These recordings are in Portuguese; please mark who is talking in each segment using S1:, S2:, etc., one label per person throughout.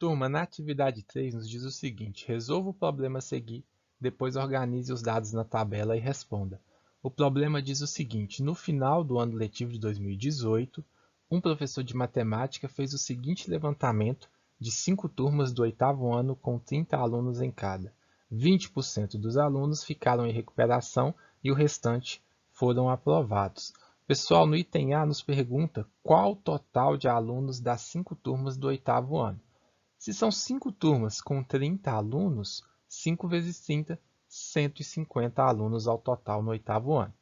S1: Turma, na atividade 3 nos diz o seguinte: resolva o problema a seguir, depois organize os dados na tabela e responda. O problema diz o seguinte: no final do ano letivo de 2018, um professor de matemática fez o seguinte levantamento de 5 turmas do oitavo ano com 30 alunos em cada. 20% dos alunos ficaram em recuperação e o restante foram aprovados. Pessoal, no item A nos pergunta qual o total de alunos das 5 turmas do oitavo ano. Se são 5 turmas com 30 alunos, 5 vezes 30, 150 alunos ao total no oitavo ano.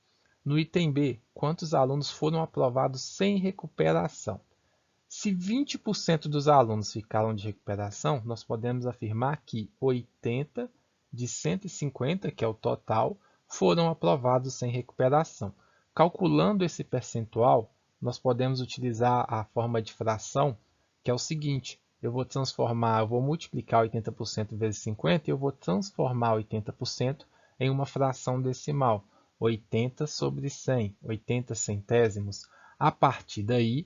S1: No item B, quantos alunos foram aprovados sem recuperação? Se 20% dos alunos ficaram de recuperação, nós podemos afirmar que 80 de 150, que é o total, foram aprovados sem recuperação. Calculando esse percentual, nós podemos utilizar a forma de fração, que é o seguinte: eu vou multiplicar 80% vezes 50 e eu vou transformar 80% em uma fração decimal, 80 sobre 100, 80 centésimos. A partir daí,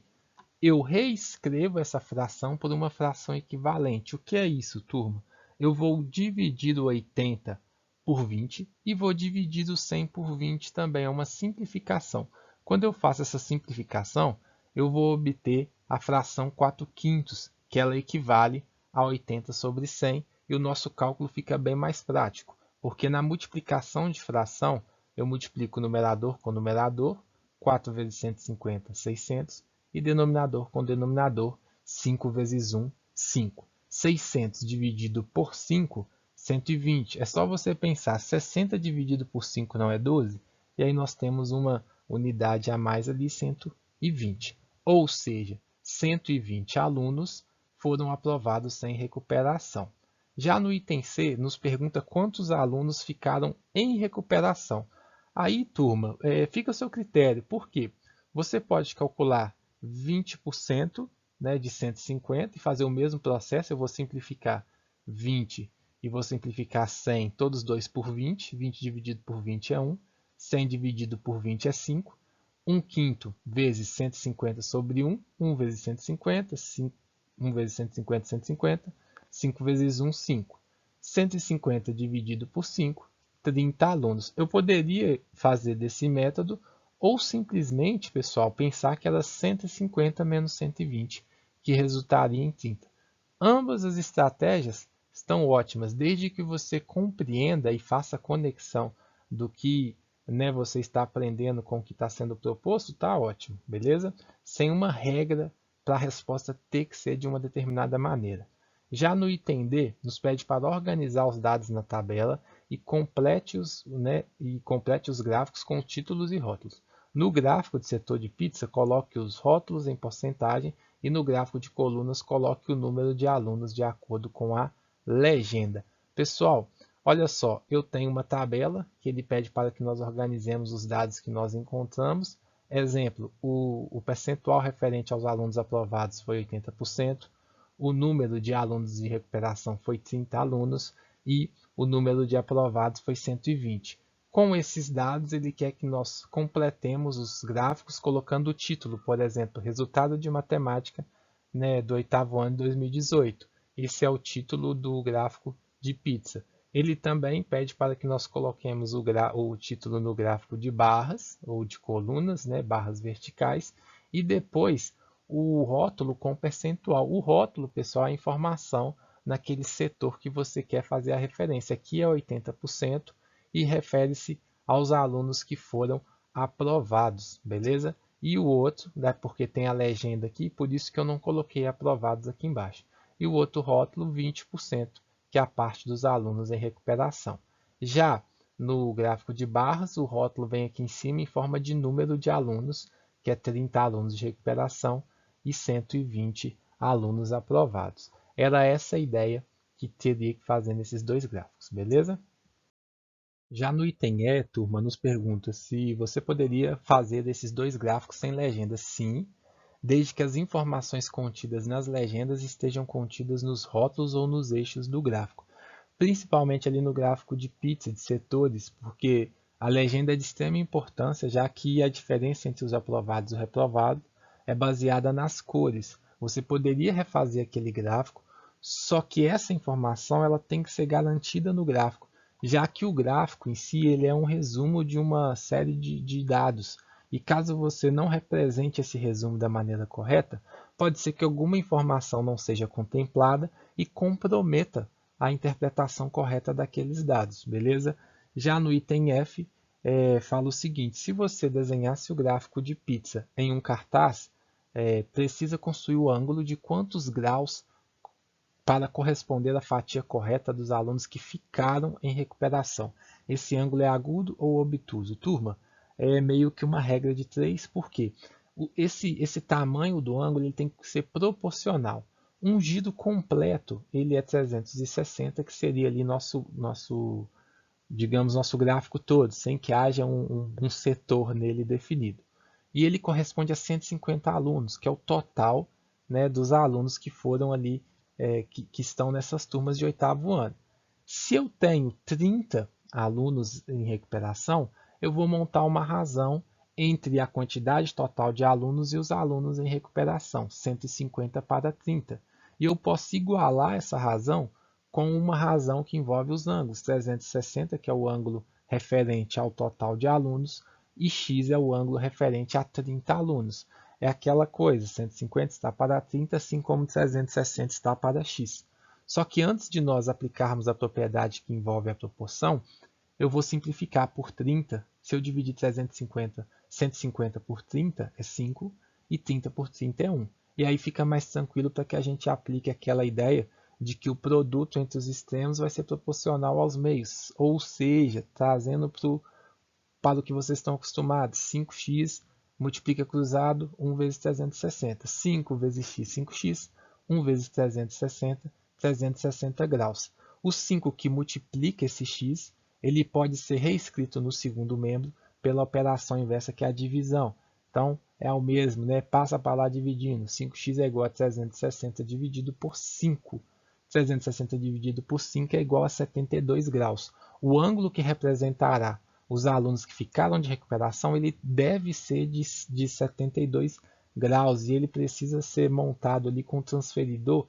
S1: eu reescrevo essa fração por uma fração equivalente. O que é isso, turma? Eu vou dividir o 80 por 20 e vou dividir o 100 por 20 também. É uma simplificação. Quando eu faço essa simplificação, eu vou obter a fração 4/5, que ela equivale a 80 sobre 100, e o nosso cálculo fica bem mais prático, porque na multiplicação de fração, eu multiplico o numerador com o numerador, 4 vezes 150, 600, e denominador com denominador, 5 vezes 1, 5. 600 dividido por 5, 120. É só você pensar, 60 dividido por 5 não é 12? E aí nós temos uma unidade a mais ali, 120. Ou seja, 120 alunos foram aprovados sem recuperação. Já no item C, nos pergunta quantos alunos ficaram em recuperação. Aí, turma, fica a seu critério. Por quê? Você pode calcular 20%, né, de 150 e fazer o mesmo processo. Eu vou simplificar 20 e vou simplificar 100, todos dois por 20. 20 dividido por 20 é 1. 100 dividido por 20 é 5. 1/5 vezes 150 sobre 1. 1 vezes 150. 1 vezes 150, 150. 5 vezes 1, 5. 150 dividido por 5, 30 alunos. Eu poderia fazer desse método ou simplesmente, pessoal, pensar que era 150 menos 120, que resultaria em 30. Ambas as estratégias estão ótimas, desde que você compreenda e faça a conexão do que, né, você está aprendendo com o que está sendo proposto, está ótimo, beleza? Sem uma regra para a resposta ter que ser de uma determinada maneira. Já no item D, nos pede para organizar os dados na tabela e complete os gráficos com títulos e rótulos. No gráfico de setor de pizza, coloque os rótulos em porcentagem e no gráfico de colunas, coloque o número de alunos de acordo com a legenda. Pessoal, olha só, eu tenho uma tabela que ele pede para que nós organizemos os dados que nós encontramos. Exemplo, o percentual referente aos alunos aprovados foi 80%, o número de alunos de recuperação foi 30 alunos e o número de aprovados foi 120. Com esses dados, ele quer que nós completemos os gráficos colocando o título, por exemplo, resultado de matemática, né, do oitavo ano de 2018. Esse é o título do gráfico de pizza. Ele também pede para que nós coloquemos o título no gráfico de barras ou de colunas, né, barras verticais, e depois o rótulo com percentual. O rótulo, pessoal, é a informação naquele setor que você quer fazer a referência. Aqui é 80%. E refere-se aos alunos que foram aprovados, beleza? E o outro, né, porque tem a legenda aqui, por isso que eu não coloquei aprovados aqui embaixo. E o outro rótulo, 20%, que é a parte dos alunos em recuperação. Já no gráfico de barras, o rótulo vem aqui em cima em forma de número de alunos, que é 30 alunos de recuperação e 120 alunos aprovados. Era essa a ideia que teria que fazer nesses dois gráficos, beleza? Já no item E, turma, nos pergunta se você poderia fazer esses dois gráficos sem legenda. Sim, desde que as informações contidas nas legendas estejam contidas nos rótulos ou nos eixos do gráfico. Principalmente ali no gráfico de pizza, de setores, porque a legenda é de extrema importância, já que a diferença entre os aprovados e o reprovado é baseada nas cores. Você poderia refazer aquele gráfico Só que essa informação ela tem que ser garantida no gráfico, já que o gráfico em si ele é um resumo de uma série de dados. E caso você não represente esse resumo da maneira correta, pode ser que alguma informação não seja contemplada e comprometa a interpretação correta daqueles dados, beleza? Já no item F, fala o seguinte: se você desenhasse o gráfico de pizza em um cartaz, precisa construir o ângulo de quantos graus para corresponder à fatia correta dos alunos que ficaram em recuperação. Esse ângulo é agudo ou obtuso? Turma, é meio que uma regra de 3, porque esse tamanho do ângulo ele tem que ser proporcional. Um giro completo ele é 360, que seria ali digamos, nosso gráfico todo, sem que haja um setor nele definido. E ele corresponde a 150 alunos, que é o total, né, dos alunos que foram ali, que estão nessas turmas de 8º ano. Se eu tenho 30 alunos em recuperação, eu vou montar uma razão entre a quantidade total de alunos e os alunos em recuperação, 150 para 30. E eu posso igualar essa razão com uma razão que envolve os ângulos, 360, que é o ângulo referente ao total de alunos, e x é o ângulo referente a 30 alunos. É aquela coisa, 150 está para 30, assim como 360 está para x. Só que antes de nós aplicarmos a propriedade que envolve a proporção, eu vou simplificar por 30. Se eu dividir 150 por 30 é 5 e 30 por 30 é 1. E aí fica mais tranquilo para que a gente aplique aquela ideia de que o produto entre os extremos vai ser proporcional aos meios, ou seja, trazendo para o que vocês estão acostumados, 5x multiplica cruzado 1 vezes 360, 5 vezes x, 5x, 1 vezes 360, 360 graus. O 5 que multiplica esse x, ele pode ser reescrito no segundo membro pela operação inversa, que é a divisão. Então, é o mesmo, né? Passa para lá dividindo. 5x é igual a 360 dividido por 5. 360 dividido por 5 é igual a 72 graus. O ângulo que representará os alunos que ficaram de recuperação, ele deve ser de 72 graus e ele precisa ser montado ali com o transferidor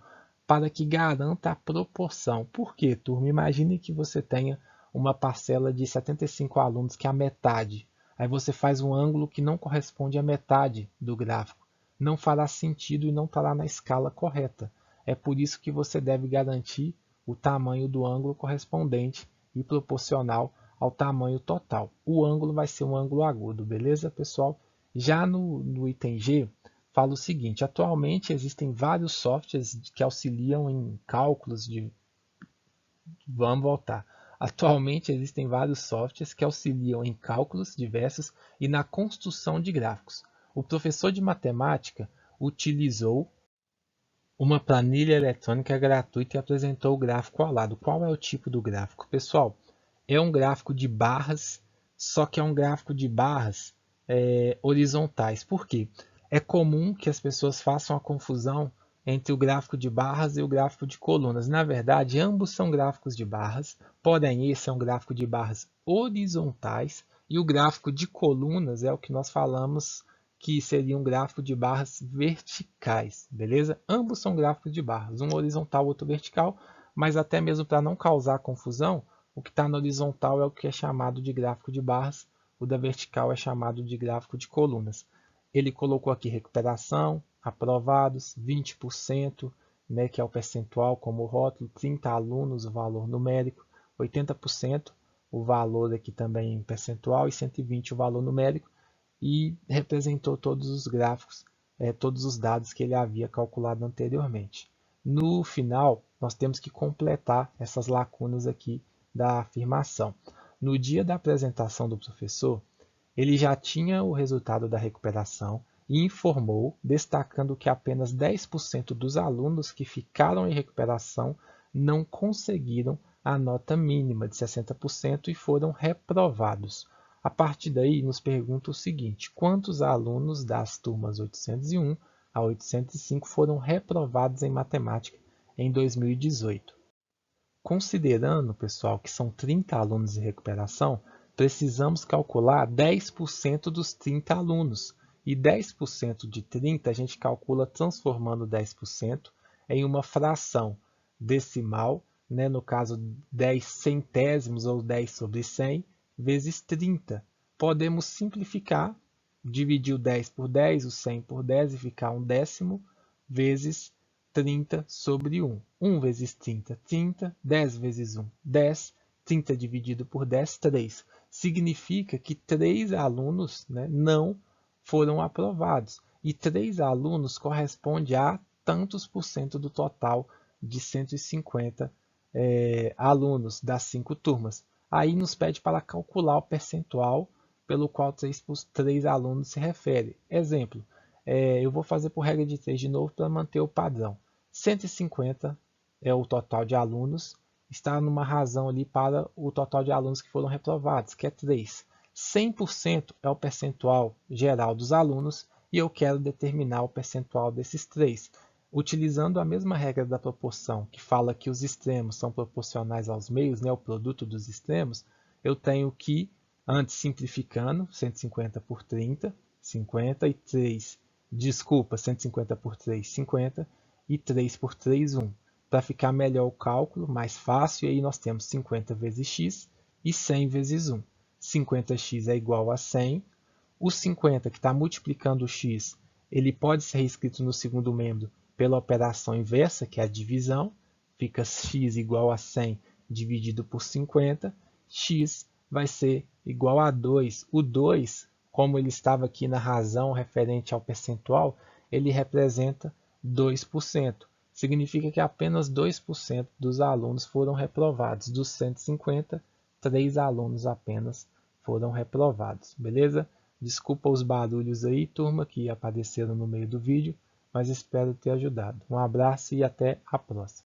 S1: para que garanta a proporção. Por quê, turma? Imagine que você tenha uma parcela de 75 alunos, que é a metade. Aí você faz um ângulo que não corresponde à metade do gráfico. Não fará sentido e não estará na escala correta. É por isso que você deve garantir o tamanho do ângulo correspondente e proporcional ao tamanho total. O ângulo vai ser um ângulo agudo, beleza, pessoal? Já no item G, fala o seguinte: atualmente existem vários softwares que auxiliam em cálculos de... Vamos voltar. Atualmente existem vários softwares que auxiliam em cálculos diversos e na construção de gráficos. O professor de matemática utilizou uma planilha eletrônica gratuita e apresentou o gráfico ao lado. Qual é o tipo do gráfico? Pessoal, é um gráfico de barras, só que é um gráfico de barras horizontais. Por quê? É comum que as pessoas façam a confusão entre o gráfico de barras e o gráfico de colunas. Na verdade, ambos são gráficos de barras, porém esse é um gráfico de barras horizontais e o gráfico de colunas é o que nós falamos que seria um gráfico de barras verticais, beleza? Ambos são gráficos de barras, um horizontal, outro vertical, mas até mesmo para não causar confusão, o que está na horizontal é o que é chamado de gráfico de barras, o da vertical é chamado de gráfico de colunas. Ele colocou aqui recuperação, aprovados, 20%, né, que é o percentual como rótulo, 30 alunos, o valor numérico, 80%, o valor aqui também em percentual, e 120 o valor numérico, e representou todos os gráficos, todos os dados que ele havia calculado anteriormente. No final, nós temos que completar essas lacunas aqui da afirmação. No dia da apresentação do professor, ele já tinha o resultado da recuperação e informou, destacando que apenas 10% dos alunos que ficaram em recuperação não conseguiram a nota mínima de 60% e foram reprovados. A partir daí, nos pergunta o seguinte: quantos alunos das turmas 801 a 805 foram reprovados em matemática em 2018? Considerando, pessoal, que são 30 alunos em recuperação, precisamos calcular 10% dos 30 alunos. E 10% de 30 a gente calcula transformando 10% em uma fração. decimal, né? No caso 10 centésimos ou 10 sobre 100, vezes 30. Podemos simplificar, dividir o 10 por 10, o 100 por 10 e ficar 1/10, vezes 30 sobre 1. 1 vezes 30, 30. 10 vezes 1, 10. 30 dividido por 10, 3. Significa que 3 alunos, né, não foram aprovados. E 3 alunos corresponde a tantos por cento do total de 150 alunos das 5 turmas. Aí nos pede para calcular o percentual pelo qual 3 alunos se refere. Exemplo, eu vou fazer por regra de 3 de novo para manter o padrão. 150 é o total de alunos, está numa razão ali para o total de alunos que foram reprovados, que é 3. 100% é o percentual geral dos alunos e eu quero determinar o percentual desses 3. Utilizando a mesma regra da proporção, que fala que os extremos são proporcionais aos meios, né, o produto dos extremos, eu tenho que, antes simplificando, 150 por 30, 50, e 3, desculpa, 150 por 3, 50, e 3 por 3, 1. Para ficar melhor o cálculo, mais fácil, e aí nós temos 50 vezes x e 100 vezes 1. 50x é igual a 100. O 50, que está multiplicando o x, ele pode ser reescrito no segundo membro pela operação inversa, que é a divisão. Fica x igual a 100 dividido por 50. X vai ser igual a 2. O 2, como ele estava aqui na razão referente ao percentual, ele representa 2%. Significa que apenas 2% dos alunos foram reprovados. Dos 150, 3 alunos apenas foram reprovados. Beleza? Desculpa os barulhos aí, turma, que apareceram no meio do vídeo, mas espero ter ajudado. Um abraço e até a próxima.